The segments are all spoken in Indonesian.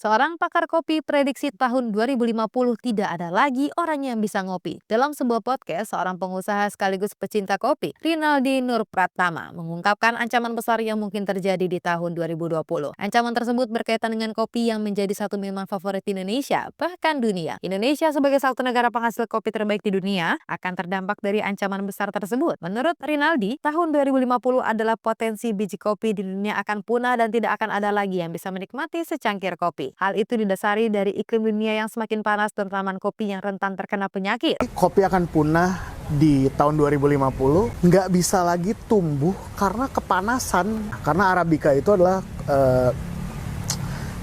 Seorang pakar kopi prediksi tahun 2050 tidak ada lagi orang yang bisa ngopi. Dalam sebuah podcast, seorang pengusaha sekaligus pecinta kopi, Rinaldi Nur Pratama, mengungkapkan ancaman besar yang mungkin terjadi di tahun 2020. Ancaman tersebut berkaitan dengan kopi yang menjadi satu minuman favorit Indonesia, bahkan dunia. Indonesia sebagai satu negara penghasil kopi terbaik di dunia akan terdampak dari ancaman besar tersebut. Menurut Rinaldi, tahun 2050 adalah potensi biji kopi di dunia akan punah dan tidak akan ada lagi yang bisa menikmati secangkir kopi. Hal itu didasari dari iklim dunia yang semakin panas dan tanaman kopi yang rentan terkena penyakit. Kopi akan punah di tahun 2050, nggak bisa lagi tumbuh karena kepanasan. Karena Arabica itu adalah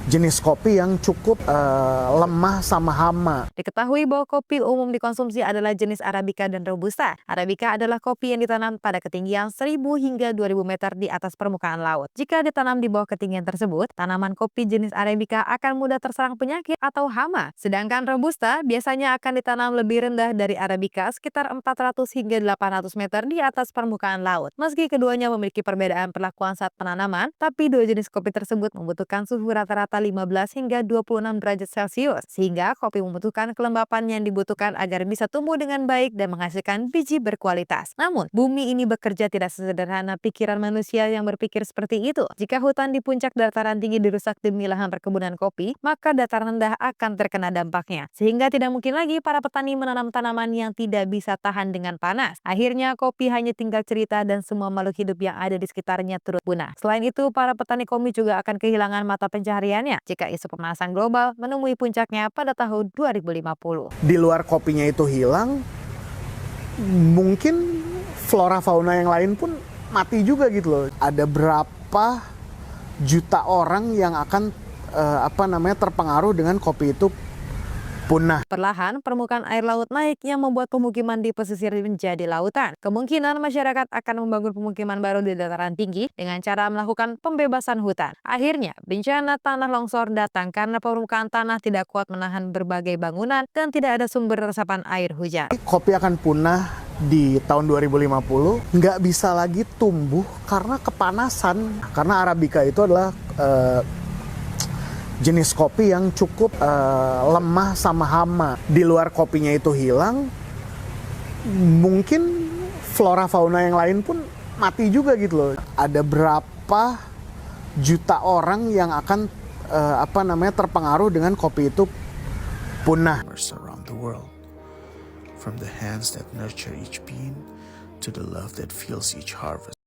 jenis kopi yang cukup lemah sama hama. Diketahui bahwa kopi umum dikonsumsi adalah jenis Arabica dan Robusta. Arabica adalah kopi yang ditanam pada ketinggian 1000 hingga 2000 meter di atas permukaan laut. Jika ditanam di bawah ketinggian tersebut, tanaman kopi jenis Arabica akan mudah terserang penyakit atau hama. Sedangkan Robusta biasanya akan ditanam lebih rendah dari Arabica sekitar 400 hingga 800 meter di atas permukaan laut. Meski keduanya memiliki perbedaan perlakuan saat penanaman, tapi dua jenis kopi tersebut membutuhkan suhu rata-rata 15 hingga 26 derajat Celcius, sehingga kopi membutuhkan kelembapan yang dibutuhkan agar bisa tumbuh dengan baik dan menghasilkan biji berkualitas. Namun, bumi ini bekerja tidak sesederhana pikiran manusia yang berpikir seperti itu. Jika hutan di puncak dataran tinggi dirusak demi lahan perkebunan kopi, maka dataran rendah akan terkena dampaknya, sehingga tidak mungkin lagi para petani menanam tanaman yang tidak bisa tahan dengan panas. Akhirnya, kopi hanya tinggal cerita dan semua makhluk hidup yang ada di sekitarnya turut punah. Selain itu, para petani kopi juga akan kehilangan mata pencaharian jika isu pemanasan global menemui puncaknya pada tahun 2050. Di luar kopinya itu hilang, mungkin flora fauna yang lain pun mati juga gitu loh. Ada berapa juta orang yang akan terpengaruh dengan kopi itu punah. Perlahan, permukaan air laut naik yang membuat pemukiman di pesisir menjadi lautan. Kemungkinan masyarakat akan membangun pemukiman baru di dataran tinggi dengan cara melakukan pembebasan hutan. Akhirnya, bencana tanah longsor datang karena permukaan tanah tidak kuat menahan berbagai bangunan dan tidak ada sumber resapan air hujan. Kopi akan punah di tahun 2050, nggak bisa lagi tumbuh karena kepanasan. Karena Arabica itu adalah jenis kopi yang cukup lemah sama hama. Di luar kopinya itu hilang, mungkin flora fauna yang lain pun mati juga gitu loh. Ada berapa juta orang yang akan terpengaruh dengan kopi itu punah. Around the world, from the hands that nurture each bean to the love that fills each harvest.